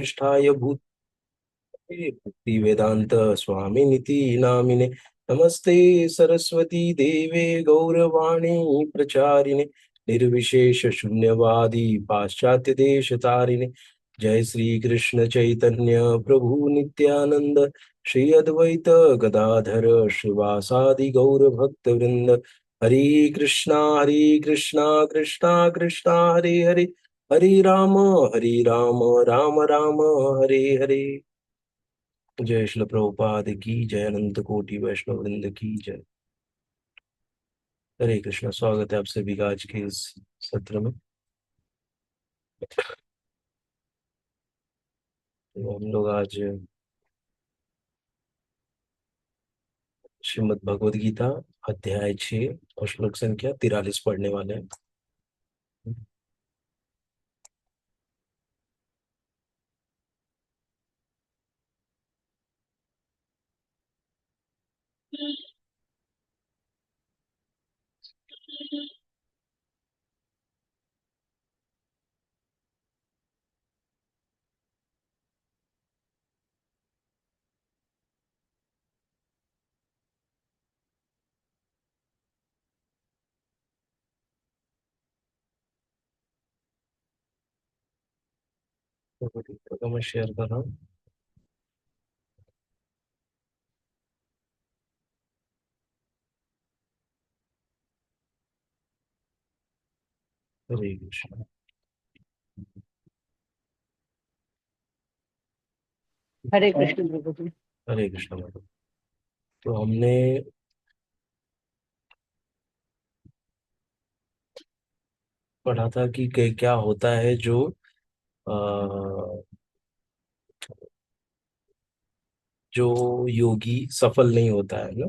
निष्ठाय भक्ति वेदांत स्वामिनिति नामिने। नमस्ते सरस्वती देवे गौरवाणी प्रचारिणे निर्विशेष शून्यवादी पाश्चात्य देश तारिणे। जय श्री कृष्ण चैतन्य प्रभु नित्यानंद श्री अद्वैत गदाधर श्रीवासादि गौर भक्त वृंद। हरे कृष्णा कृष्णा कृष्णा हरे हरे, हरे राम राम राम हरे हरे। जय श्री प्रभुपाद की जय, अनंत कोटि वैष्णव वृंद की जय। हरे कृष्णा। स्वागत है आप सभी का आज के इस सत्र में। तो हम लोग आज श्रीमद् भगवद गीता अध्याय 6 और श्लोक संख्या 43 पढ़ने वाले हैं। भगवद गीता का मैं शेयर कर रहा हूँ। हरे कृष्णा। हरे कृष्ण प्रभु जी। हरे कृष्णा मैडम। तो हमने पढ़ा था कि क्या होता है जो जो योगी सफल नहीं होता है ना।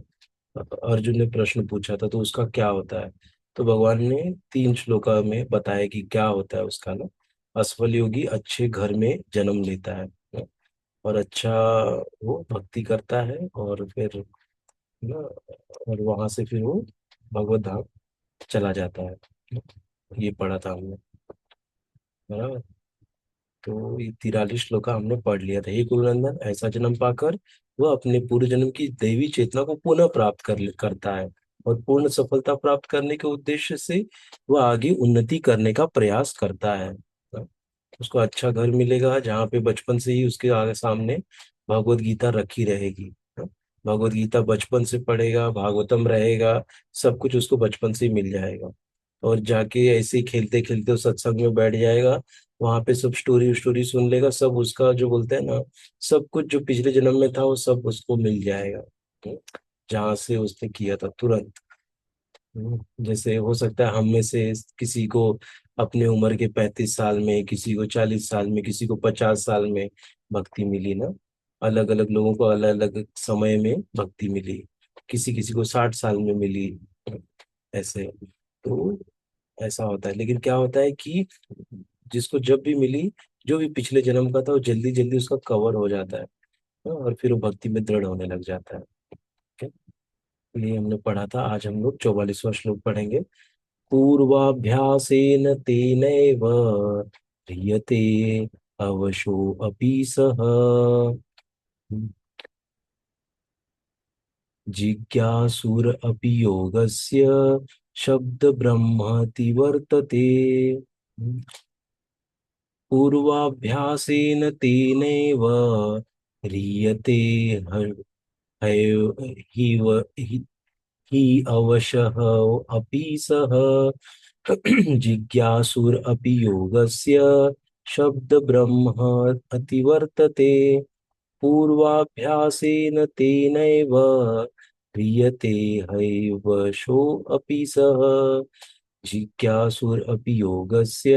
अर्जुन ने प्रश्न पूछा था तो उसका क्या होता है। तो भगवान ने 3 श्लोका में बताया कि क्या होता है उसका ना। असफल योगी अच्छे घर में जन्म लेता है ना, और अच्छा वो भक्ति करता है और फिर ना, और वहां से फिर वो भगवत धाम चला जाता है। ये पढ़ा था हमने, बराबर। तो ये 43 श्लोका हमने पढ़ लिया था। हे गुरुनंदन, ऐसा जन्म पाकर वह अपने पूर्व जन्म की दैवी चेतना को पुनः प्राप्त करता है, और पूर्ण सफलता प्राप्त करने के उद्देश्य से वह आगे उन्नति करने का प्रयास करता है। उसको अच्छा घर मिलेगा जहाँ पे बचपन से ही उसके आगे सामने भगवत गीता रखी रहेगी। भगवत गीता बचपन से पढ़ेगा, भागवतम रहेगा, सब कुछ उसको बचपन से ही मिल जाएगा। और जाके ऐसे ही खेलते खेलते उस सत्संग में बैठ जाएगा। वहां पे सब स्टोरी स्टोरी सुन लेगा, सब उसका जो बोलते हैं ना, सब कुछ जो पिछले जन्म में था वो सब उसको मिल जाएगा। जहाँ से उसने किया था तुरंत। जैसे हो सकता है हम में से किसी को अपने उम्र के 35 साल में, किसी को 40 साल में, किसी को 50 साल में भक्ति मिली ना। अलग अलग लोगों को अलग अलग समय में भक्ति मिली। किसी किसी को 60 साल में मिली, ऐसे। तो ऐसा होता है, लेकिन क्या होता है कि जिसको जब भी मिली, जो भी पिछले जन्म का था, वो जल्दी जल्दी उसका कवर हो जाता है। और फिर वो भक्ति में दृढ़ होने लग जाता है। ठीक है? ये हमने पढ़ा था। आज हम लोग 44वां श्लोक पढ़ेंगे। पूर्वाभ्यासेन तेनैव ह्रियते अवशो अपि सः। जिज्ञासुरपि योगस्य शब्दब्रह्मति वर्तते। पूर्वाभ्यासेन तेनैव ह्रियते हि हि अवशः अपि सः। जिज्ञासुरपि योगस्य शब्दब्रह्म अतिवर्तते। पूर्वाभ्यासेन तेनैव ह्रियते हैवशोऽपि सः। जिज्ञासुरपि योगस्य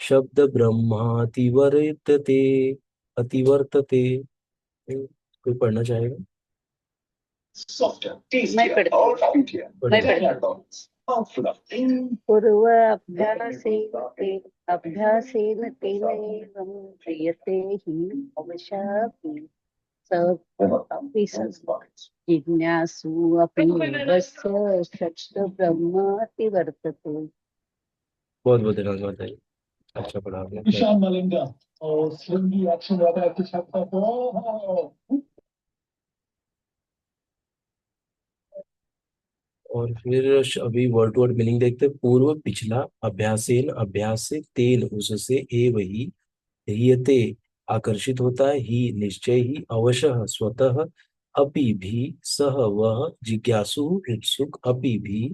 शब्दब्रह्मातिवर्तते, अतिवर्तते। कोई पढ़ना चाहेगा? Softer, tastier, और fruitier. मैं पढ़ती हूँ। पूर्व अभ्यासेन तेनैवं क्रियते हि अवशापि अपि जिज्ञासु अपि योगस्य शब्दब्रह्माति वर्तते। बहुत बहुत धन्यवाद माता जी। अच्छा पढ़ा आपने। और फिर अभी वर्ड टू वर्ड मीनिंग देखते हैं। पूर्व पिछला, अभ्यासेन अभ्यास से, तेन उससे, एव ही, ह्रियते आकर्षित होता है, ही निश्चय ही, अवशः स्वतः, अपि भी सह वह, जिज्ञासु उत्सुक, अपि भी,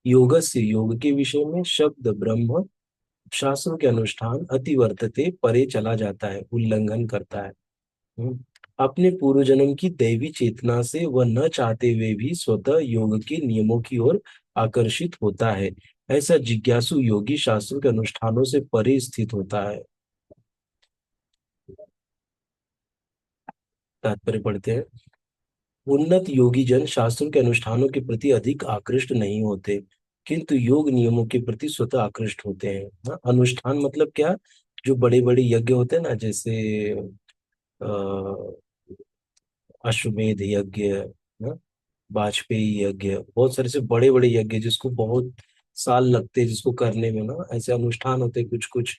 योग से योग के विषय में, शब्द ब्रह्म, शास्त्रों के अनुष्ठान, अतिवर्तते परे चला जाता है, उल्लंघन करता है। हम्म। अपने पूर्व जन्म की दैवी चेतना से वह न चाहते हुए भी स्वतः योग के नियमों की ओर आकर्षित होता है। ऐसा जिज्ञासु योगी शास्त्रों के अनुष्ठानों से परे स्थित होता है। तात्पर्य पढ़ते हैं। उन्नत योगी जन शास्त्रों के अनुष्ठानों के प्रति अधिक आकृष्ट नहीं होते, किंतु योग नियमों के प्रति स्वतः आकृष्ट होते हैं। हाँ, अनुष्ठान मतलब क्या? जो बड़े बड़े यज्ञ होते हैं ना, जैसे अश्वमेध यज्ञ, हाँ, वाजपेयी यज्ञ, बहुत सारे से बड़े बड़े यज्ञ जिसको बहुत साल लगते हैं जिसको करने में ना, ऐसे अनुष्ठान होते हैं कुछ कुछ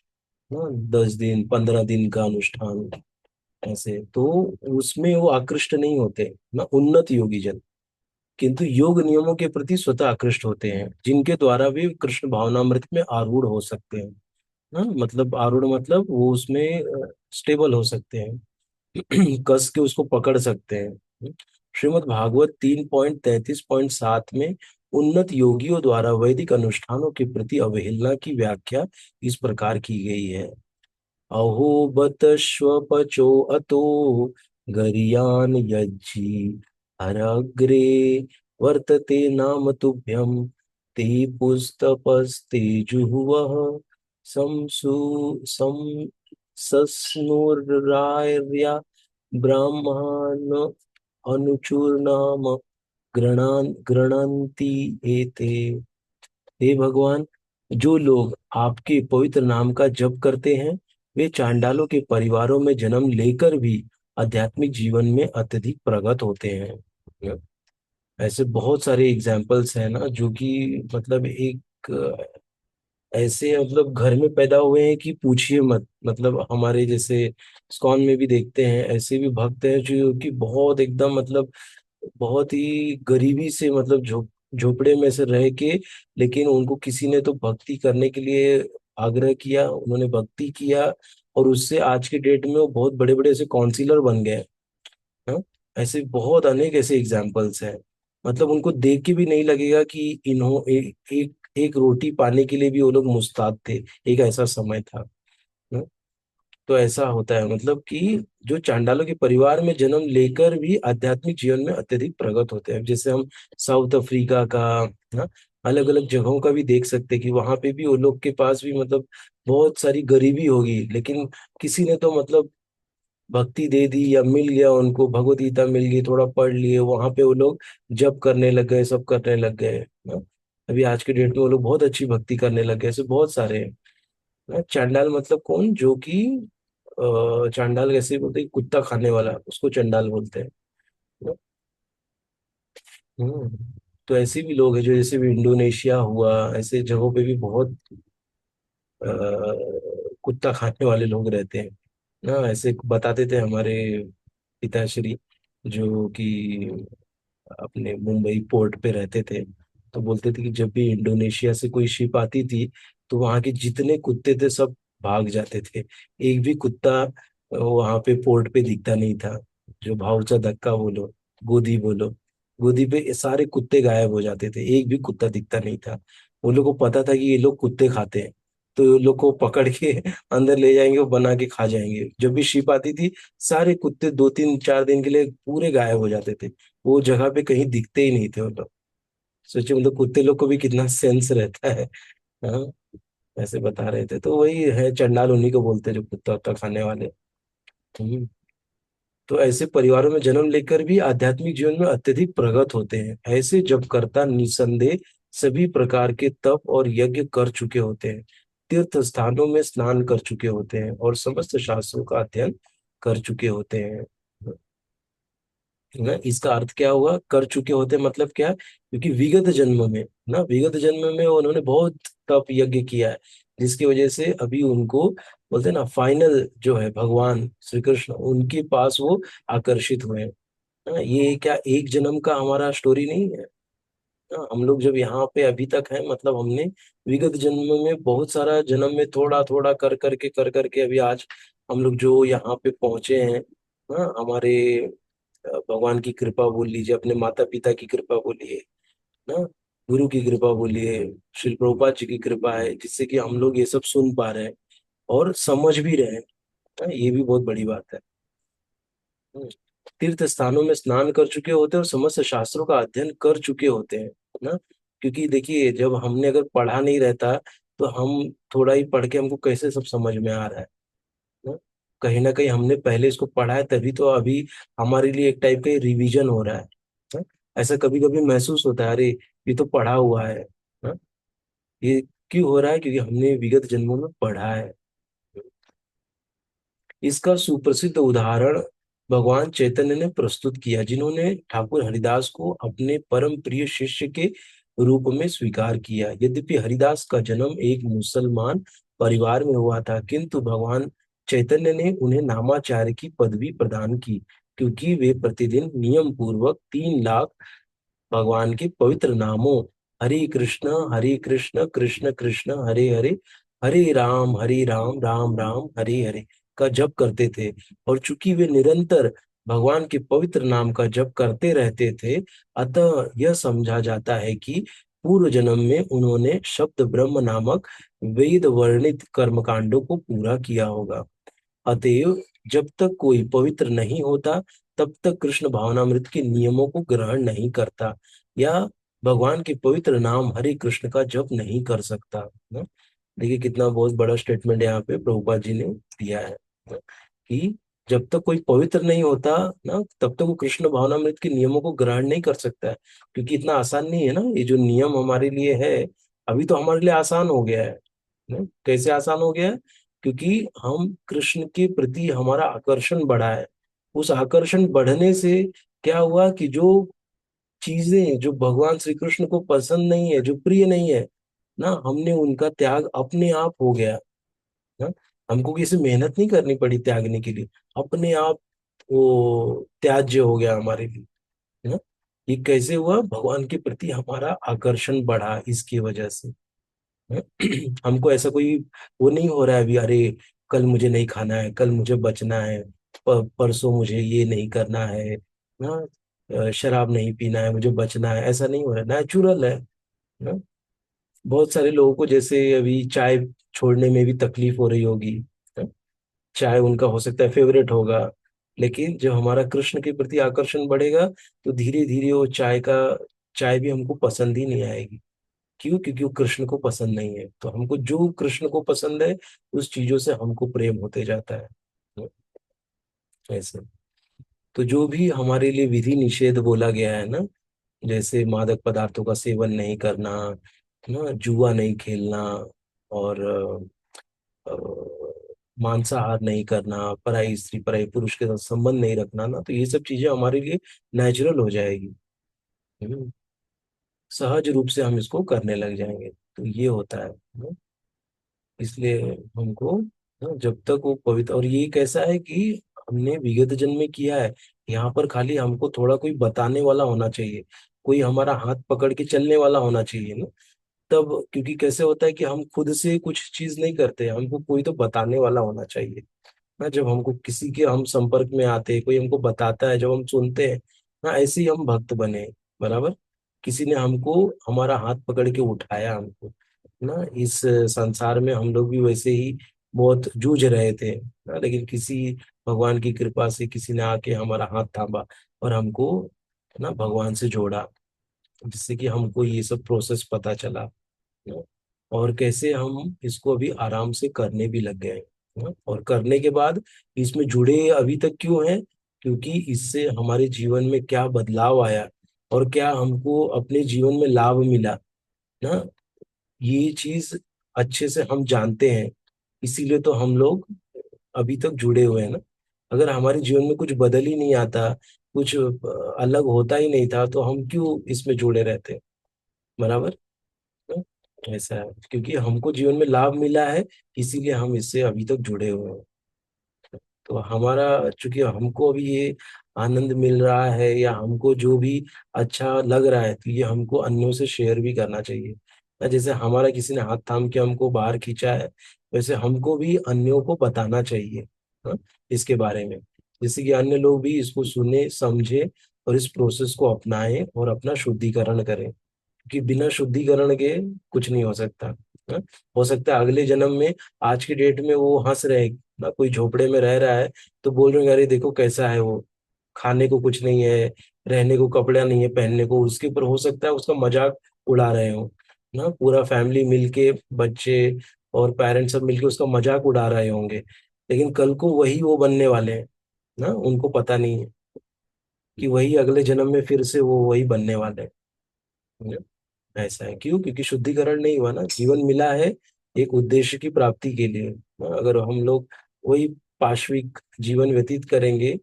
ना, 10 दिन 15 दिन का अनुष्ठान, ऐसे तो उसमें वो आकृष्ट नहीं होते ना उन्नत योगी जन, किंतु योग नियमों के प्रति स्वतः आकृष्ट होते हैं, जिनके द्वारा वे कृष्ण भावनामृत में आरूढ़ हो सकते हैं। हाँ, मतलब आरूढ़ मतलब वो उसमें स्टेबल हो सकते हैं। कस के उसको पकड़ सकते हैं। श्रीमद् भागवत 3.33.7 में उन्नत योगियों द्वारा वैदिक अनुष्ठानों के प्रति अवहेलना की व्याख्या इस प्रकार की गई है। अहो बत श्वपचो अतो गरियान यज्जी हरग्रे वर्तते नाम तुभ्यं ते पुस्तपस्ते जुहुवः समसु सम सस्नुरार्या ब्राह्मण अनुचूर्णाम गृणन्ति एते। हे भगवान, जो लोग आपके पवित्र नाम का जप करते हैं, वे चांडालों के परिवारों में जन्म लेकर भी आध्यात्मिक जीवन में अत्यधिक प्रगत होते हैं। ऐसे बहुत सारे एग्जाम्पल्स हैं ना, जो कि मतलब एक ऐसे मतलब घर में पैदा हुए हैं कि पूछिए मत। मतलब हमारे जैसे इस्कॉन में भी देखते हैं, ऐसे भी भक्त हैं जो कि बहुत एकदम मतलब बहुत ही गरीबी से मतलब झोपड़े में से रह के, लेकिन उनको किसी ने तो भक्ति करने के लिए आग्रह किया, उन्होंने भक्ति किया, और उससे आज के डेट में वो बहुत बड़े बड़े ऐसे काउंसिलर बन गए। हाँ, ऐसे बहुत अनेक ऐसे एग्जाम्पल्स हैं। मतलब उनको देख के भी नहीं लगेगा कि एक रोटी पाने के लिए भी वो लोग मुस्ताद थे। एक ऐसा समय था। हाँ, तो ऐसा होता है मतलब कि जो चांडालों के परिवार में जन्म लेकर भी आध्यात्मिक जीवन में अत्यधिक प्रगत होते हैं। जैसे हम साउथ अफ्रीका का ना, अलग अलग जगहों का भी देख सकते हैं कि वहां पे भी वो लोग के पास भी मतलब बहुत सारी गरीबी होगी, लेकिन किसी ने तो मतलब भक्ति दे दी या मिल गया, उनको भगवत गीता मिल गई, थोड़ा पढ़ लिए, वहां पे वो लोग जप करने लग गए, सब करने लग गए ना। अभी आज के डेट में वो लोग बहुत अच्छी भक्ति करने लग गए। ऐसे बहुत सारे हैं ना। चांडाल मतलब कौन? जो कि चांडाल कैसे बोलते हैं, कुत्ता खाने वाला, उसको चंडाल बोलते हैं ना? हम्म। तो ऐसे भी लोग हैं जो जैसे भी इंडोनेशिया हुआ, ऐसे जगहों पे भी बहुत अ, कुत्ता खाने वाले लोग रहते हैं ना। ऐसे बताते थे हमारे पिताश्री, जो कि अपने मुंबई पोर्ट पे रहते थे, तो बोलते थे कि जब भी इंडोनेशिया से कोई शिप आती थी, तो वहां के जितने कुत्ते थे सब भाग जाते थे। एक भी कुत्ता वहां पे पोर्ट पे दिखता नहीं था। जो भाऊचा धक्का बोलो, गोदी बोलो, गोदी पे ये सारे कुत्ते गायब हो जाते थे, एक भी कुत्ता दिखता नहीं था। वो लोग को पता था कि ये लोग कुत्ते खाते हैं, तो ये लोग को पकड़ के अंदर ले जाएंगे, वो बना के खा जाएंगे। जब भी शिप आती थी, सारे कुत्ते 2 3 4 दिन के लिए पूरे गायब हो जाते थे, वो जगह पे कहीं दिखते ही नहीं थे वो लोग। सोचिए मतलब कुत्ते लोग को भी कितना सेंस रहता है। हाँ, ऐसे बता रहे थे। तो वही है, चंडाल उन्हीं को बोलते हैं जो कुत्ता उत्ता खाने वाले। हम्म। तो ऐसे परिवारों में जन्म लेकर भी आध्यात्मिक जीवन में अत्यधिक प्रगत होते हैं। ऐसे जब कर्ता निसंदेह सभी प्रकार के तप और यज्ञ कर चुके होते हैं, तीर्थ स्थानों में स्नान कर चुके होते हैं, और समस्त शास्त्रों का अध्ययन कर चुके होते हैं ना। इसका अर्थ क्या हुआ, कर चुके होते मतलब क्या? क्योंकि विगत जन्म में ना, विगत जन्म में उन्होंने बहुत तप यज्ञ किया है, जिसकी वजह से अभी उनको बोलते हैं ना, फाइनल जो है भगवान श्री कृष्ण, उनके पास वो आकर्षित हुए हैं। हाँ, ये क्या एक जन्म का हमारा स्टोरी नहीं है। हाँ, हम लोग जब यहाँ पे अभी तक हैं, मतलब हमने विगत जन्म में बहुत सारा जन्म में थोड़ा थोड़ा कर करके अभी आज हम लोग जो यहाँ पे पहुंचे हैं। हाँ, हमारे भगवान की कृपा बोल लीजिए, अपने माता पिता की कृपा बोलिए ना, गुरु की कृपा बोलिए, श्री प्रभुपाद जी की कृपा है, जिससे कि हम लोग ये सब सुन पा रहे हैं और समझ भी रहे हैं। हाँ, ये भी बहुत बड़ी बात है। हम्म। तीर्थ स्थानों में स्नान कर चुके होते हैं और समस्त शास्त्रों का अध्ययन कर चुके होते हैं ना। क्योंकि देखिए, जब हमने अगर पढ़ा नहीं रहता तो हम थोड़ा ही पढ़ के हमको कैसे सब समझ में आ रहा है ना कहीं हमने पहले इसको पढ़ा है, तभी तो अभी हमारे लिए एक टाइप का रिवीजन हो रहा है ना? ऐसा कभी कभी महसूस होता है, अरे ये तो पढ़ा हुआ है ना। ये क्यों हो रहा है? क्योंकि हमने विगत जन्मों में पढ़ा है। इसका सुप्रसिद्ध उदाहरण भगवान चैतन्य ने प्रस्तुत किया, जिन्होंने ठाकुर हरिदास को अपने परम प्रिय शिष्य के रूप में स्वीकार किया। यद्यपि हरिदास का जन्म एक मुसलमान परिवार में हुआ था, किंतु भगवान चैतन्य ने उन्हें नामाचार्य की पदवी प्रदान की, क्योंकि वे प्रतिदिन नियम पूर्वक 3 लाख भगवान के पवित्र नामों हरे कृष्ण कृष्ण कृष्ण हरे हरे, हरे राम राम राम हरे हरे का जप करते थे। और चूंकि वे निरंतर भगवान के पवित्र नाम का जप करते रहते थे, अतः यह समझा जाता है कि पूर्व जन्म में उन्होंने शब्द ब्रह्म नामक वेद वर्णित कर्मकांडों को पूरा किया होगा। अतएव जब तक कोई पवित्र नहीं होता, तब तक कृष्ण भावनामृत के नियमों को ग्रहण नहीं करता या भगवान के पवित्र नाम हरे कृष्ण का जप नहीं कर सकता ना। देखिए कितना बहुत बड़ा स्टेटमेंट यहाँ पे प्रभुपाद जी ने दिया है ना, कि जब तक कोई पवित्र नहीं होता ना, तब तक वो कृष्ण भावनामृत के नियमों को ग्रहण नहीं कर सकता है। क्योंकि इतना आसान नहीं है ना, ये जो नियम हमारे लिए है, अभी तो हमारे लिए आसान हो गया है ना। कैसे आसान हो गया है? क्योंकि हम कृष्ण के प्रति हमारा आकर्षण बढ़ा है। उस आकर्षण बढ़ने से क्या हुआ कि जो चीजें जो भगवान श्री कृष्ण को पसंद नहीं है, जो प्रिय नहीं है ना, हमने उनका त्याग अपने आप हो गया ना। हमको किसी मेहनत नहीं करनी पड़ी त्यागने के लिए, अपने आप वो त्याज्य हो गया हमारे लिए है ना। ये कैसे हुआ? भगवान के प्रति हमारा आकर्षण बढ़ा इसकी वजह से। हमको ऐसा कोई वो नहीं हो रहा है अभी, अरे कल मुझे नहीं खाना है, कल मुझे बचना है, परसों मुझे ये नहीं करना है ना, शराब नहीं पीना है, मुझे बचना है, ऐसा नहीं हो रहा, नेचुरल है ना। बहुत सारे लोगों को जैसे अभी चाय छोड़ने में भी तकलीफ हो रही होगी ना? चाय उनका हो सकता है फेवरेट होगा, लेकिन जब हमारा कृष्ण के प्रति आकर्षण बढ़ेगा तो धीरे धीरे वो चाय भी हमको पसंद ही नहीं आएगी। क्यों? क्योंकि वो कृष्ण को पसंद नहीं है। तो हमको जो कृष्ण को पसंद है, उस चीजों से हमको प्रेम होते जाता है ऐसे। तो जो भी हमारे लिए विधि निषेध बोला गया है ना, जैसे मादक पदार्थों का सेवन नहीं करना ना, जुआ नहीं खेलना, और मांसाहार नहीं करना, पराई स्त्री पराई पुरुष के साथ संबंध नहीं रखना ना, तो ये सब चीजें हमारे लिए नेचुरल हो जाएगी। हम्म, सहज रूप से हम इसको करने लग जाएंगे। तो ये होता है इसलिए हमको जब तक वो पवित्र, और ये कैसा है कि हमने विगत जन्म में किया है, यहाँ पर खाली हमको थोड़ा कोई बताने वाला होना चाहिए, कोई हमारा हाथ पकड़ के चलने वाला होना चाहिए ना। तब क्योंकि कैसे होता है कि हम खुद से कुछ चीज नहीं करते, हमको कोई तो बताने वाला होना चाहिए ना। जब हमको किसी के हम संपर्क में आते हैं, कोई हमको बताता है, जब हम सुनते हैं ना, ऐसे ही हम भक्त बने। बराबर, किसी ने हमको हमारा हाथ पकड़ के उठाया हमको ना। इस संसार में हम लोग भी वैसे ही बहुत जूझ रहे थे ना, लेकिन किसी भगवान की कृपा से किसी ने आके हमारा हाथ थामा और हमको ना भगवान से जोड़ा, जिससे कि हमको ये सब प्रोसेस पता चला ना। और कैसे हम इसको अभी आराम से करने भी लग गए ना। और करने के बाद इसमें जुड़े अभी तक क्यों हैं? क्योंकि इससे हमारे जीवन में क्या बदलाव आया और क्या हमको अपने जीवन में लाभ मिला ना, ये चीज अच्छे से हम जानते हैं। इसीलिए तो हम लोग अभी तक जुड़े हुए हैं ना। अगर हमारे जीवन में कुछ बदल ही नहीं आता, कुछ अलग होता ही नहीं था, तो हम क्यों इसमें जुड़े रहते? बराबर ना? ऐसा है, क्योंकि हमको जीवन में लाभ मिला है, इसीलिए हम इससे अभी तक जुड़े हुए हैं। तो हमारा, चूंकि हमको अभी ये आनंद मिल रहा है या हमको जो भी अच्छा लग रहा है, तो ये हमको अन्यों से शेयर भी करना चाहिए ना। जैसे हमारा किसी ने हाथ थाम के हमको बाहर खींचा है, वैसे हमको भी अन्यों को बताना चाहिए, हाँ, इसके बारे में, जैसे कि अन्य लोग भी इसको सुने समझे और इस प्रोसेस को अपनाएं और अपना शुद्धिकरण करें, क्योंकि बिना शुद्धिकरण के कुछ नहीं हो सकता। हाँ? हो सकता है अगले जन्म में, आज की डेट में वो हंस रहे हैं ना, कोई झोपड़े में रह रहा है तो बोल रहे हैं अरे देखो कैसा है वो, खाने को कुछ नहीं है, रहने को कपड़ा नहीं है पहनने को, उसके ऊपर हो सकता है उसका मजाक उड़ा रहे हो ना, पूरा फैमिली मिलके, बच्चे और पेरेंट्स सब मिलके उसका मजाक उड़ा रहे होंगे, लेकिन कल को वही वो बनने वाले हैं ना, उनको पता नहीं है कि वही अगले जन्म में फिर से वो वही बनने वाले हैं। ऐसा है क्यों? क्योंकि शुद्धिकरण नहीं हुआ ना, जीवन मिला है एक उद्देश्य की प्राप्ति के लिए ना। अगर हम लोग वही पाश्विक जीवन व्यतीत करेंगे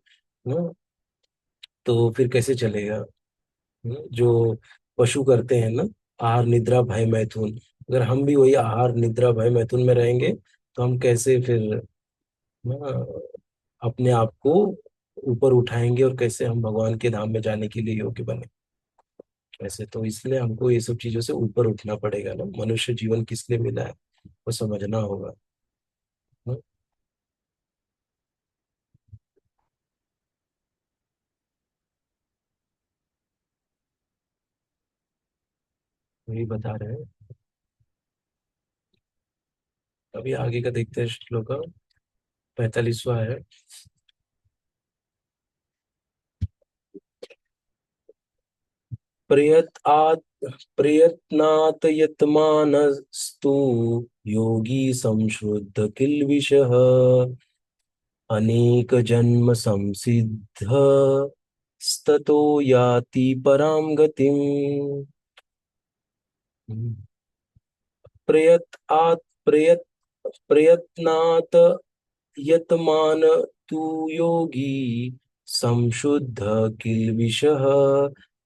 ना, तो फिर कैसे चलेगा? जो पशु करते हैं ना, आहार निद्रा भय मैथुन, अगर हम भी वही आहार निद्रा भय मैथुन में रहेंगे तो हम कैसे फिर ना अपने आप को ऊपर उठाएंगे, और कैसे हम भगवान के धाम में जाने के लिए योग्य बने? वैसे तो इसलिए हमको ये सब चीजों से ऊपर उठना पड़ेगा ना, मनुष्य जीवन किस लिए मिला है वो समझना होगा ना। वही बता रहे हैं। अभी आगे का देखते हैं श्लोक का, 45वां है। प्रयत प्रयत्नात् यतमानस्तु योगी संशुद्ध किल्बिषः अनेक जन्म संसिद्ध स्ततो याति पराम गतिम्। प्रयत आत् प्रयत प्रयत्नात् यतमान तु योगी संशुद्ध किल्बिषः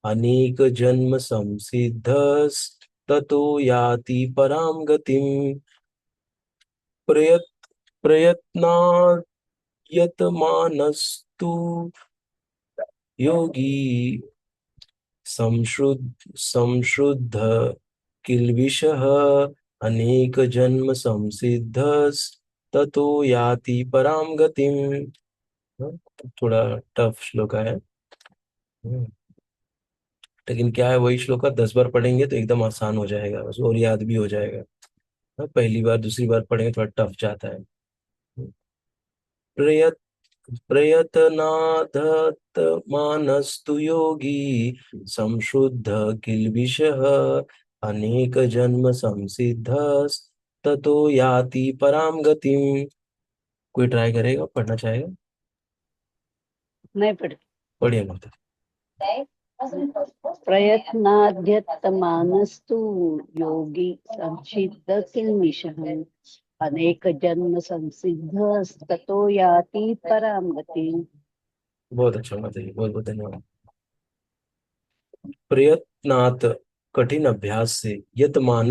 अनेक जन्म संसिद्धस्ततो याति पराम गतिम्। प्रयत प्रयत्नात् यतमानस्तु योगी संशुद्ध किल्बिषः अनेक जन्म संसिद्धस्ततो याति पराम गतिम्। हाँ, थोड़ा टफ श्लोक है। हम्म, लेकिन क्या है, वही श्लोक 10 बार पढ़ेंगे तो एकदम आसान हो जाएगा और याद भी हो जाएगा। हाँ, पहली बार दूसरी बार पढ़ेंगे थोड़ा टफ जाता है। प्रयत प्रयतनादत्तमानस्तु योगी संशुद्ध किल्बिषः अनेक जन्म संसिद्धस्ततो याति पराम गतिम्। कोई ट्राई करेगा, पढ़ना चाहेगा? मैं पढ़ पढ़िए ना। प्रयत्नाद्यतमानस्तु योगी संसिद्ध किल्बिषः अनेक जन्म संसिद्धस्ततो याति परां गतिम्। बहुत अच्छा, बताइए, बहुत बहुत धन्यवाद। प्रयत्नात, कठिन अभ्यास से, यतमान,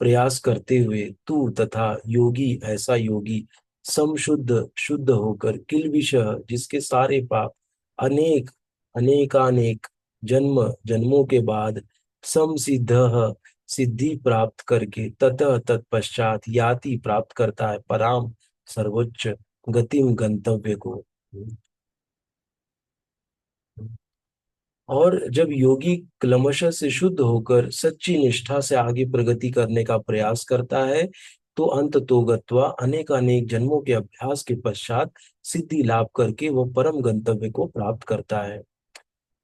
प्रयास करते हुए, तू तथा, योगी ऐसा योगी, समशुद्ध शुद्ध होकर, किल्बिष जिसके सारे पाप, अनेक अनेकानेक जन्म जन्मों के बाद, समसिद्ध सिद्धि प्राप्त करके, ततः तत्पश्चात, याति प्राप्त करता है, पराम सर्वोच्च, गतिम गंतव्य को। और जब योगी क्लमश से शुद्ध होकर सच्ची निष्ठा से आगे प्रगति करने का प्रयास करता है, तो अंत तो गत्वा अनेक अनेक जन्मों के अभ्यास के पश्चात सिद्धि लाभ करके वह परम गंतव्य को प्राप्त करता है।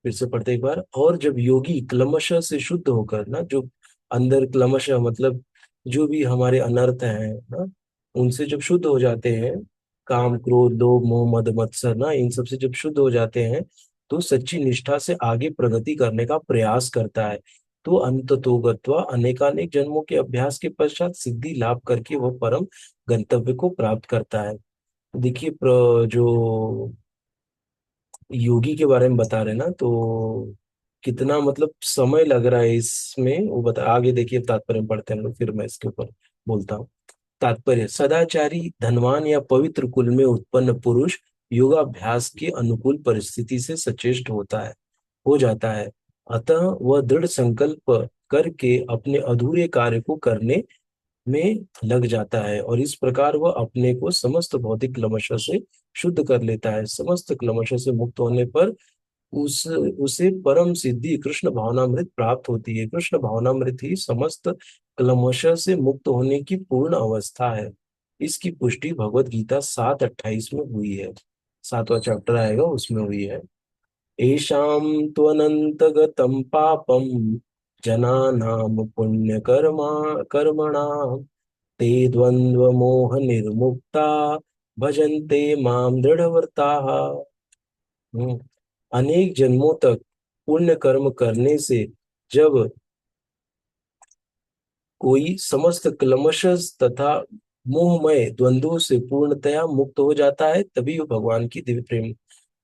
फिर से पढ़ते एक बार। और जब योगी क्लमश से शुद्ध होकर ना, जो अंदर क्लमश मतलब जो भी हमारे अनर्थ हैं ना, उनसे जब शुद्ध हो जाते हैं, काम क्रोध लोभ मोह मद मत्सर ना, इन सब से जब शुद्ध हो जाते हैं, तो सच्ची निष्ठा से आगे प्रगति करने का प्रयास करता है, तो अंत तो गत्वा अनेकानेक जन्मों के अभ्यास के पश्चात सिद्धि लाभ करके वह परम गंतव्य को प्राप्त करता है। देखिए जो योगी के बारे में बता रहे हैं ना, तो कितना मतलब समय लग रहा है इसमें, वो बता आगे देखिए, तात्पर्य में पढ़ते हैं हम लोग, फिर मैं इसके ऊपर बोलता हूँ। तात्पर्य: सदाचारी, धनवान या पवित्र कुल में उत्पन्न पुरुष योगाभ्यास के अनुकूल परिस्थिति से सचेष्ट हो जाता है। अतः वह दृढ़ संकल्प करके अपने अधूरे कार्य को करने में लग जाता है, और इस प्रकार वह अपने को समस्त भौतिक क्लेशों से शुद्ध कर लेता है। समस्त क्लेशों से मुक्त होने पर उसे परम सिद्धि कृष्ण भावनामृत प्राप्त होती है। कृष्ण भावनामृत ही समस्त क्लेशों से मुक्त होने की पूर्ण अवस्था है। इसकी पुष्टि भगवत गीता 7:28 में हुई है। 7वां चैप्टर आएगा, उसमें हुई है। येषां त्वनन्तगतं पापं जनानां कर्मणां ते द्वन्द्वमोह निर्मुक्ता भजन्ते माम दृढ़व्रताः। हम्म, अनेक जन्मों तक पुण्य कर्म करने से जब कोई समस्त क्लेश तथा मोहमय द्वंद्वों से पूर्णतया मुक्त हो जाता है, तभी वो भगवान की दिव्य प्रेम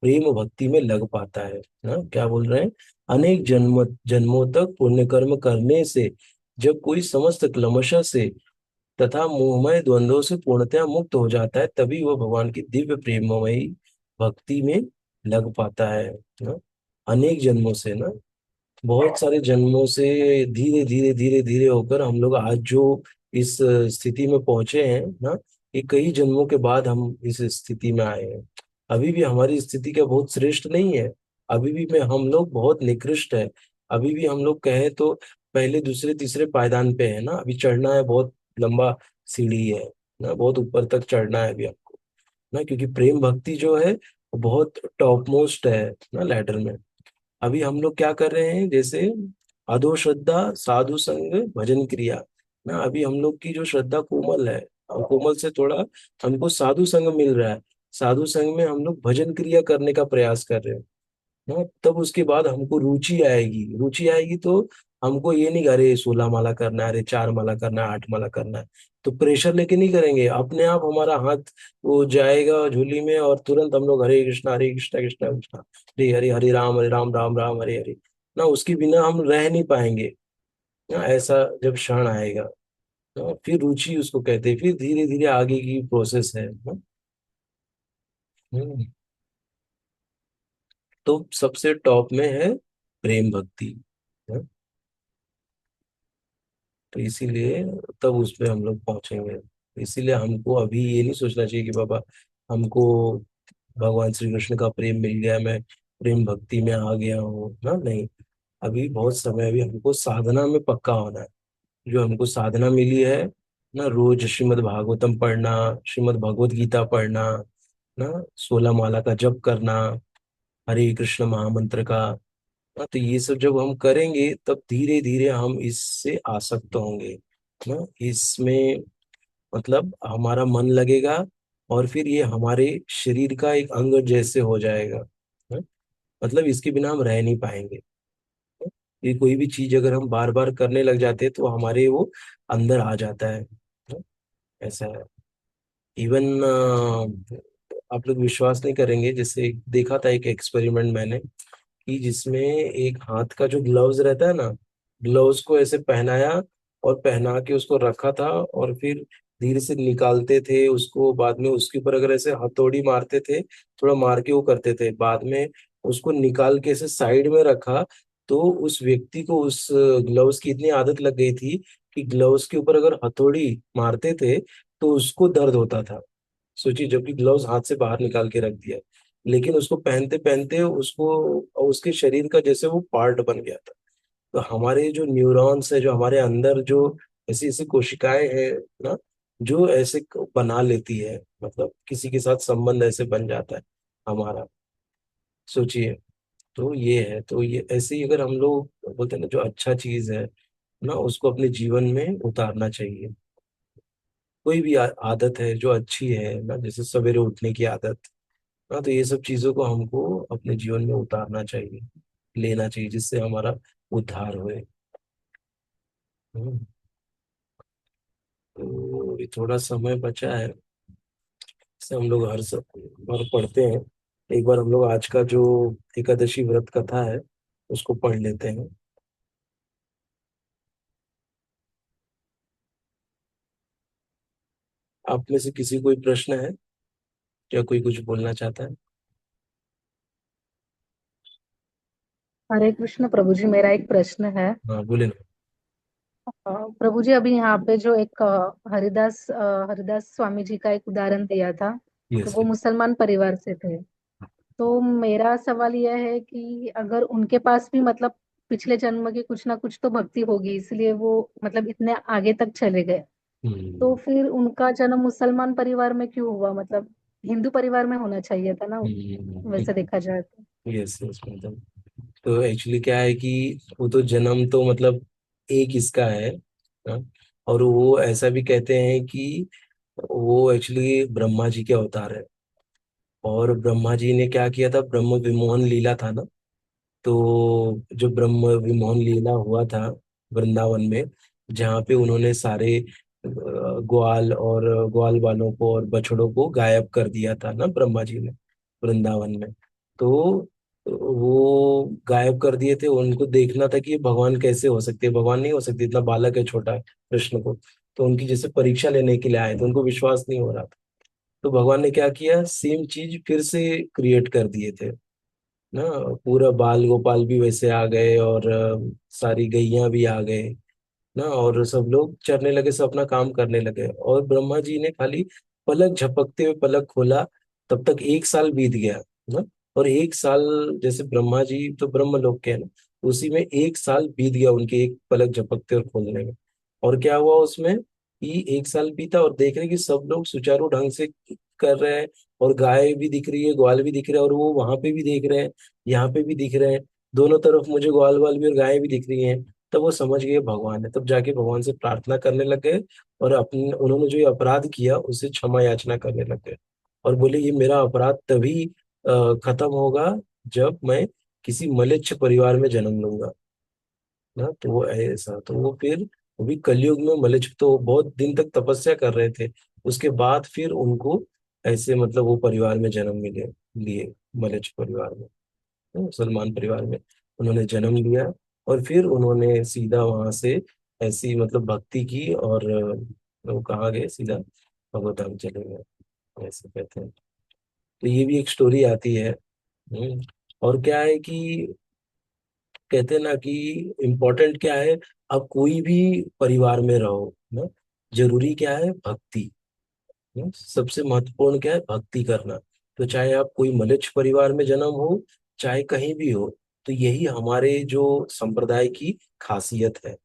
प्रेम भक्ति में लग पाता है ना। क्या बोल रहे हैं? अनेक जन्मों तक पुण्य कर्म करने से जब कोई समस्त क्लेश से तथा मोहमय द्वंद्वों से पूर्णतया मुक्त हो जाता है, तभी वह भगवान की दिव्य प्रेममयी भक्ति में लग पाता है ना। अनेक जन्मों से ना, बहुत सारे जन्मों से धीरे धीरे धीरे धीरे होकर हम लोग आज जो इस स्थिति में पहुंचे हैं ना, ये कई जन्मों के बाद हम इस स्थिति में आए हैं। अभी भी हमारी स्थिति क्या बहुत श्रेष्ठ नहीं है? अभी भी में हम लोग बहुत निकृष्ट है। अभी भी हम लोग कहें तो पहले दूसरे तीसरे पायदान पे है ना। अभी चढ़ना है, बहुत लंबा सीढ़ी है ना, बहुत ऊपर तक चढ़ना है अभी हमको ना, क्योंकि प्रेम भक्ति जो है वो बहुत टॉप मोस्ट है ना लैडर में। अभी हम लोग क्या कर रहे हैं, जैसे अधो श्रद्धा, साधु संग, भजन क्रिया ना। अभी हम लोग की जो श्रद्धा कोमल है, और कोमल से थोड़ा हमको साधु संग मिल रहा है। साधु संग में हम लोग भजन क्रिया करने का प्रयास कर रहे हैं ना। तब उसके बाद हमको रुचि आएगी। रुचि आएगी तो हमको ये नहीं, अरे 16 माला करना है, अरे 4 माला करना है, 8 माला करना है, तो प्रेशर लेके नहीं करेंगे। अपने आप हमारा हाथ वो जाएगा झोली में, और तुरंत हम लोग हरे कृष्णा कृष्णा कृष्णा हरे हरे, हरे राम राम राम हरे हरे ना। उसके बिना हम रह नहीं पाएंगे ना। ऐसा जब क्षण आएगा ना, फिर रुचि उसको कहते हैं, फिर धीरे धीरे आगे की प्रोसेस है ना। हम्म, तो सबसे टॉप में है प्रेम भक्ति ना। तो इसीलिए तब उस पे हम लोग पहुंचेंगे। इसीलिए हमको अभी ये नहीं सोचना चाहिए कि बाबा हमको भगवान श्री कृष्ण का प्रेम मिल गया, मैं प्रेम भक्ति में आ गया हूँ ना। नहीं, अभी बहुत समय, अभी हमको साधना में पक्का होना है। जो हमको साधना मिली है ना, रोज श्रीमद् भागवतम पढ़ना, श्रीमद् भगवत गीता पढ़ना ना, 16 माला का जप करना, हरे कृष्ण महामंत्र का ना, तो ये सब जब हम करेंगे तब धीरे धीरे हम इससे आसक्त होंगे ना। इसमें मतलब हमारा मन लगेगा, और फिर ये हमारे शरीर का एक अंग जैसे हो जाएगा ना? मतलब इसके बिना हम रह नहीं पाएंगे। ये कोई भी चीज अगर हम बार बार करने लग जाते हैं तो हमारे वो अंदर आ जाता है ना? ऐसा है। इवन आप लोग विश्वास नहीं करेंगे, जैसे देखा था एक एक्सपेरिमेंट मैंने, कि जिसमें एक हाथ का जो ग्लव्स रहता है ना, ग्लव्स को ऐसे पहनाया और पहना के उसको रखा था, और फिर धीरे से निकालते थे उसको। बाद में उसके ऊपर अगर ऐसे हथौड़ी मारते थे, थोड़ा मार के वो करते थे, बाद में उसको निकाल के ऐसे साइड में रखा, तो उस व्यक्ति को उस ग्लव्स की इतनी आदत लग गई थी कि ग्लव्स के ऊपर अगर हथौड़ी मारते थे तो उसको दर्द होता था। सोचिए, जबकि ग्लव्स हाथ से बाहर निकाल के रख दिया, लेकिन उसको पहनते पहनते उसको उसके शरीर का जैसे वो पार्ट बन गया था। तो हमारे जो न्यूरॉन्स है, जो हमारे अंदर जो ऐसी ऐसी कोशिकाएं हैं ना, जो ऐसे बना लेती है, मतलब किसी के साथ संबंध ऐसे बन जाता है हमारा। सोचिए। तो ये है, तो ये ऐसे ही अगर हम लोग बोलते हैं ना, जो अच्छा चीज है ना, उसको अपने जीवन में उतारना चाहिए। कोई भी आदत है जो अच्छी है ना, जैसे सवेरे उठने की आदत, हाँ, तो ये सब चीजों को हमको अपने जीवन में उतारना चाहिए, लेना चाहिए, जिससे हमारा उद्धार होए। हम्म, तो ये थोड़ा समय बचा है, इससे हम लोग हर पढ़ते हैं। एक बार हम लोग आज का जो एकादशी व्रत कथा है उसको पढ़ लेते हैं। आप में से किसी कोई प्रश्न है, या कोई कुछ बोलना चाहता है? हरे कृष्ण प्रभु जी, मेरा एक प्रश्न है। हाँ बोले ना। प्रभु जी, अभी यहाँ पे जो एक हरिदास स्वामी जी का एक उदाहरण दिया था, तो यस। वो मुसलमान परिवार से थे। तो मेरा सवाल यह है कि अगर उनके पास भी मतलब पिछले जन्म की कुछ ना कुछ तो भक्ति होगी, इसलिए वो मतलब इतने आगे तक चले गए, तो हम्म। फिर उनका जन्म मुसलमान परिवार में क्यों हुआ? मतलब हिंदू परिवार में होना चाहिए था ना, वैसे देखा जाए तो। यस यस, मतलब तो एक्चुअली क्या है कि वो तो जन्म तो मतलब एक इसका है। हाँ? और वो ऐसा भी कहते हैं कि वो एक्चुअली ब्रह्मा जी के अवतार है। और ब्रह्मा जी ने क्या किया था, ब्रह्म विमोहन लीला था ना। तो जो ब्रह्म विमोहन लीला हुआ था वृंदावन में, जहाँ पे उन्होंने सारे ग्वाल और ग्वाल वालों को और बछड़ों को गायब कर दिया था ना ब्रह्मा जी ने, वृंदावन में। तो वो गायब कर दिए थे, उनको देखना था कि ये भगवान कैसे हो सकते हैं, भगवान नहीं हो सकते, इतना बालक है छोटा कृष्ण को। तो उनकी जैसे परीक्षा लेने के लिए आए थे, उनको विश्वास नहीं हो रहा था। तो भगवान ने क्या किया, सेम चीज फिर से क्रिएट कर दिए थे ना। पूरा बाल गोपाल भी वैसे आ गए, और सारी गैया भी आ गए ना, और सब लोग चरने लगे, सब अपना काम करने लगे। और ब्रह्मा जी ने खाली पलक झपकते हुए पलक खोला, तब तक 1 साल बीत गया ना। और 1 साल, जैसे ब्रह्मा जी तो ब्रह्म लोक के हैं ना, उसी में 1 साल बीत गया उनके एक पलक झपकते और खोलने में। और क्या हुआ उसमें कि 1 साल बीता और देख रहे कि सब लोग सुचारू ढंग से कर रहे हैं, और गाय भी दिख रही है, ग्वाल भी दिख रहा है, और वो वहां पे भी देख रहे हैं, यहाँ पे भी दिख रहे हैं। दोनों तरफ मुझे ग्वाल वाल भी और गायें भी दिख रही हैं। तब वो समझ गए भगवान है, तब जाके भगवान से प्रार्थना करने लग गए। और अपने उन्होंने जो ये अपराध किया उससे क्षमा याचना करने लग गए। और बोले ये मेरा अपराध तभी खत्म होगा जब मैं किसी मलेच्छ परिवार में जन्म लूंगा ना। तो वो ऐसा, तो वो फिर वो भी कलयुग में मलेच्छ, तो वो बहुत दिन तक तपस्या कर रहे थे। उसके बाद फिर उनको ऐसे मतलब वो परिवार में जन्म मिले लिए, मलेच्छ परिवार में, मुसलमान परिवार में उन्होंने जन्म लिया। और फिर उन्होंने सीधा वहां से ऐसी मतलब भक्ति की, और वो कहाँ गए, सीधा भगवत चले गए, ऐसे कहते हैं। तो ये भी एक स्टोरी आती है। और क्या है कि कहते हैं ना कि इम्पोर्टेंट क्या है, आप कोई भी परिवार में रहो ना, जरूरी क्या है, भक्ति। सबसे महत्वपूर्ण क्या है, भक्ति करना। तो चाहे आप कोई मलेच्छ परिवार में जन्म हो, चाहे कहीं भी हो, तो यही हमारे जो संप्रदाय की खासियत है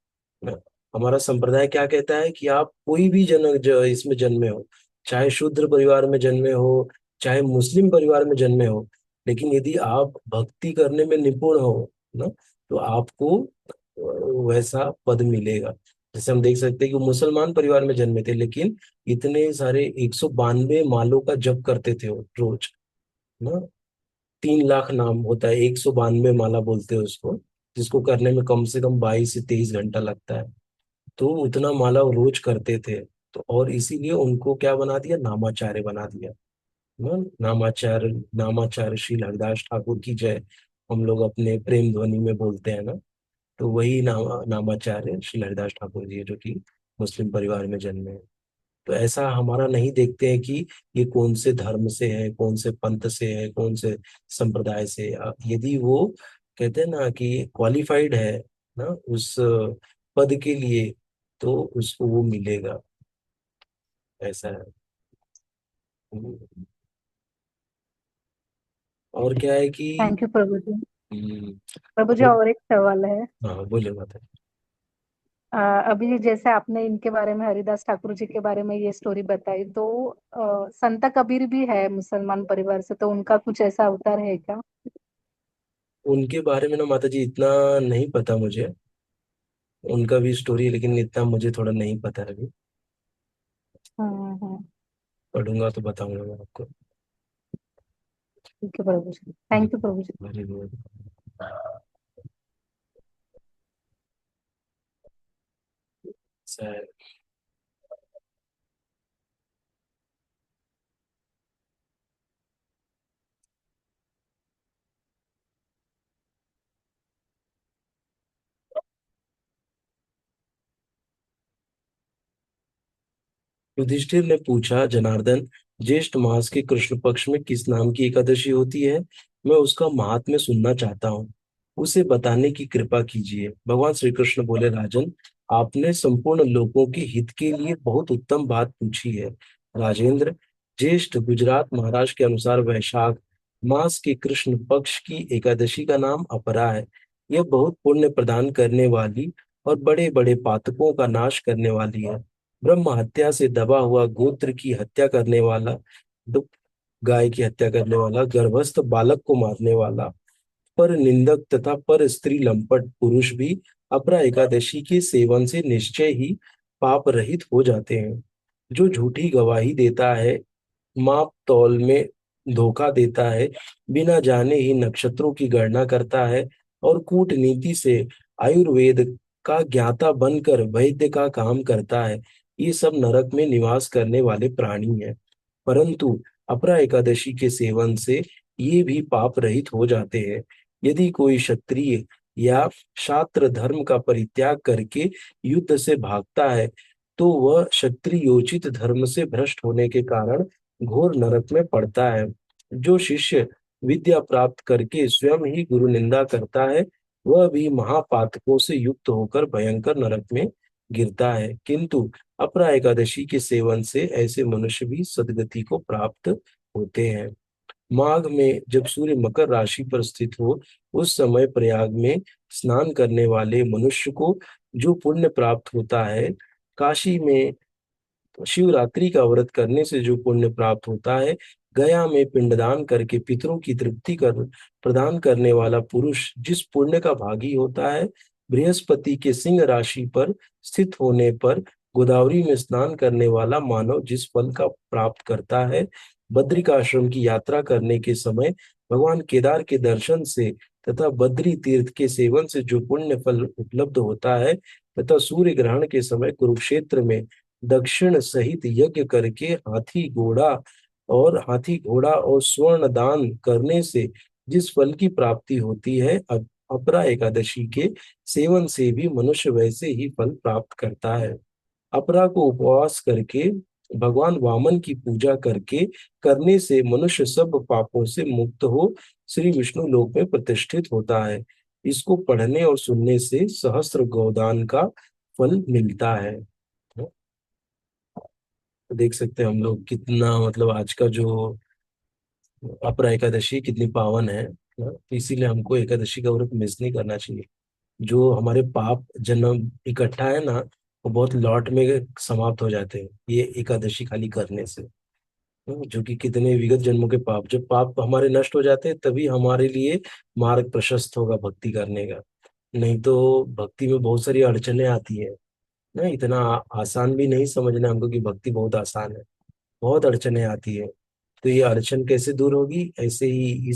ना। हमारा संप्रदाय क्या कहता है कि आप कोई भी इसमें जन्मे हो, चाहे शूद्र परिवार में जन्मे हो, चाहे मुस्लिम परिवार में जन्मे हो, लेकिन यदि आप भक्ति करने में निपुण हो ना, तो आपको वैसा पद मिलेगा। जैसे हम देख सकते हैं कि वो मुसलमान परिवार में जन्मे थे, लेकिन इतने सारे 192 मालों का जप करते थे वो रोज ना। 3 लाख नाम होता है, 192 माला बोलते हैं उसको, जिसको करने में कम से कम 22 से 23 घंटा लगता है। तो उतना माला वो रोज करते थे। तो और इसीलिए उनको क्या बना दिया, नामाचार्य बना दिया ना। नामाचार्य, नामाचार्य श्री हरिदास ठाकुर की जय, हम लोग अपने प्रेम ध्वनि में बोलते हैं ना। तो वही नामाचार्य श्री हरिदास ठाकुर जी है, जो कि मुस्लिम परिवार में जन्मे हैं। तो ऐसा हमारा नहीं देखते हैं कि ये कौन से धर्म से है, कौन से पंथ से है, कौन से संप्रदाय से है। यदि वो कहते हैं ना कि क्वालिफाइड है ना उस पद के लिए, तो उसको वो मिलेगा, ऐसा है। और क्या है कि थैंक यू प्रभु जी। हम्म, प्रभु जी, और और एक सवाल है। हाँ बोले बात है। अभी जैसे आपने इनके बारे में, हरिदास ठाकुर जी के बारे में ये स्टोरी बताई, तो संत कबीर भी है मुसलमान परिवार से, तो उनका कुछ ऐसा अवतार है क्या? उनके बारे में ना माता जी इतना नहीं पता मुझे, उनका भी स्टोरी है, लेकिन इतना मुझे थोड़ा नहीं पता है अभी। हम्म। पढ़ूंगा तो बताऊंगा मैं आपको। ठीक है प्रभु जी, थैंक यू प्रभु जी। Very good. युधिष्ठिर ने पूछा, जनार्दन, ज्येष्ठ मास के कृष्ण पक्ष में किस नाम की एकादशी होती है? मैं उसका महात्म्य सुनना चाहता हूँ, उसे बताने की कृपा कीजिए। भगवान श्री कृष्ण बोले, राजन, आपने संपूर्ण लोगों के हित के लिए बहुत उत्तम बात पूछी है। राजेंद्र, ज्येष्ठ गुजरात महाराष्ट्र के अनुसार वैशाख मास के कृष्ण पक्ष की एकादशी का नाम अपरा है। यह बहुत पुण्य प्रदान करने वाली और बड़े बड़े पातकों का नाश करने वाली है। ब्रह्म हत्या से दबा हुआ गोत्र की हत्या करने वाला, गाय की हत्या करने वाला, गर्भस्थ बालक को मारने वाला, पर निंदक तथा पर स्त्री लंपट पुरुष भी अपरा एकादशी के सेवन से निश्चय ही पाप रहित हो जाते हैं। जो झूठी गवाही देता है, माप तौल में धोखा देता है, बिना जाने ही नक्षत्रों की गणना करता है और कूटनीति से आयुर्वेद का ज्ञाता बनकर वैद्य का काम करता है, ये सब नरक में निवास करने वाले प्राणी हैं। परंतु अपरा एकादशी के सेवन से ये भी पाप रहित हो जाते हैं। यदि कोई क्षत्रिय या क्षात्र धर्म का परित्याग करके युद्ध से भागता है, तो वह क्षत्रियोचित धर्म से भ्रष्ट होने के कारण घोर नरक में पड़ता है। जो शिष्य विद्या प्राप्त करके स्वयं ही गुरु निंदा करता है, वह भी महापातकों से युक्त होकर भयंकर नरक में गिरता है। किंतु अपरा एकादशी के सेवन से ऐसे मनुष्य भी सदगति को प्राप्त होते हैं। माघ में जब सूर्य मकर राशि पर स्थित हो, उस समय प्रयाग में स्नान करने वाले मनुष्य को जो पुण्य प्राप्त होता है, काशी में शिवरात्रि का व्रत करने से जो पुण्य प्राप्त होता है, गया में पिंडदान करके पितरों की तृप्ति कर प्रदान करने वाला पुरुष जिस पुण्य का भागी होता है, बृहस्पति के सिंह राशि पर स्थित होने पर गोदावरी में स्नान करने वाला मानव जिस फल का प्राप्त करता है, बद्रिकाश्रम की यात्रा करने के समय भगवान केदार के दर्शन से तथा बद्री तीर्थ के सेवन से जो पुण्य फल उपलब्ध होता है, तथा सूर्य ग्रहण के समय कुरुक्षेत्र में दक्षिण सहित यज्ञ करके हाथी घोड़ा और स्वर्ण दान करने से जिस फल की प्राप्ति होती है, अपरा एकादशी के सेवन से भी मनुष्य वैसे ही फल प्राप्त करता है। अपरा को उपवास करके भगवान वामन की पूजा करने से मनुष्य सब पापों से मुक्त हो श्री विष्णु लोक में प्रतिष्ठित होता है। इसको पढ़ने और सुनने से सहस्त्र गोदान का फल मिलता है। तो देख सकते हैं हम लोग कितना, मतलब आज का जो अपरा एकादशी कितनी पावन है ना? तो इसीलिए हमको एकादशी का व्रत मिस नहीं करना चाहिए। जो हमारे पाप जन्म इकट्ठा है ना, वो बहुत लौट में समाप्त हो जाते हैं ये एकादशी खाली करने से। जो कि कितने विगत जन्मों के पाप, जब पाप हमारे नष्ट हो जाते हैं तभी हमारे लिए मार्ग प्रशस्त होगा भक्ति करने का। नहीं तो भक्ति में बहुत सारी अड़चने आती है ना। इतना आसान भी नहीं समझना हमको कि भक्ति बहुत आसान है, बहुत अड़चने आती है। तो ये अड़चन कैसे दूर होगी? ऐसे ही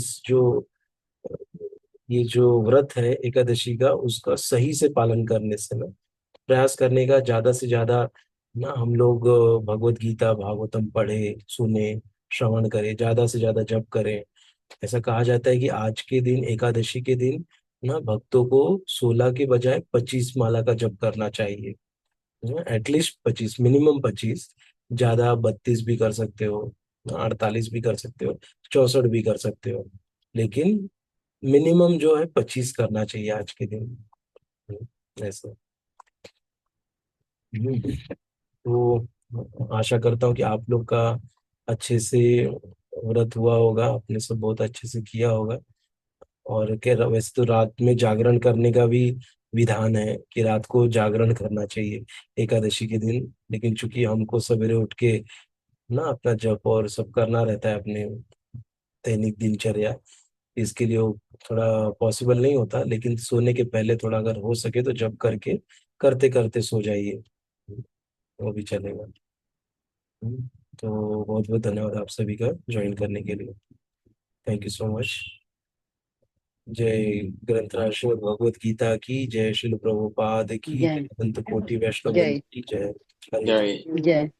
ये जो व्रत है एकादशी का, उसका सही से पालन करने से ना, प्रयास करने का ज्यादा से ज्यादा ना, हम लोग भगवत गीता भागवतम पढ़े सुने श्रवण करें, ज्यादा से ज्यादा जप करें। ऐसा कहा जाता है कि आज के दिन, एकादशी के दिन ना, भक्तों को 16 के बजाय 25 माला का जप करना चाहिए। एटलीस्ट 25, मिनिमम 25, ज्यादा 32 भी कर सकते हो, 48 भी कर सकते हो, 64 भी कर सकते हो, लेकिन मिनिमम जो है 25 करना चाहिए आज के दिन। ऐसे। तो आशा करता हूँ कि आप लोग का अच्छे से व्रत हुआ होगा, आपने सब बहुत अच्छे से किया होगा। और क्या, वैसे तो रात में जागरण करने का भी विधान है कि रात को जागरण करना चाहिए एकादशी के दिन, लेकिन चूंकि हमको सवेरे उठ के ना अपना जप और सब करना रहता है अपने दैनिक दिनचर्या, इसके लिए वो थोड़ा पॉसिबल नहीं होता। लेकिन सोने के पहले थोड़ा अगर हो सके तो जप करके करते करते सो जाइए, वो भी चलेगा। तो बहुत बहुत धन्यवाद आप सभी का ज्वाइन करने के लिए। Thank you so much. जय ग्रंथराज श्रीमद् भगवत गीता की जय, श्रील प्रभुपाद की जय, जय अनंत कोटि वैष्णव वृंद जय की जय। हरे जय जय।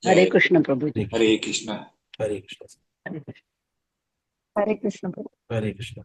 हरे जय कृष्ण प्रभु जी। हरे कृष्णा। हरे कृष्ण। हरे कृष्ण। हरे कृष्ण। हरे कृष्ण।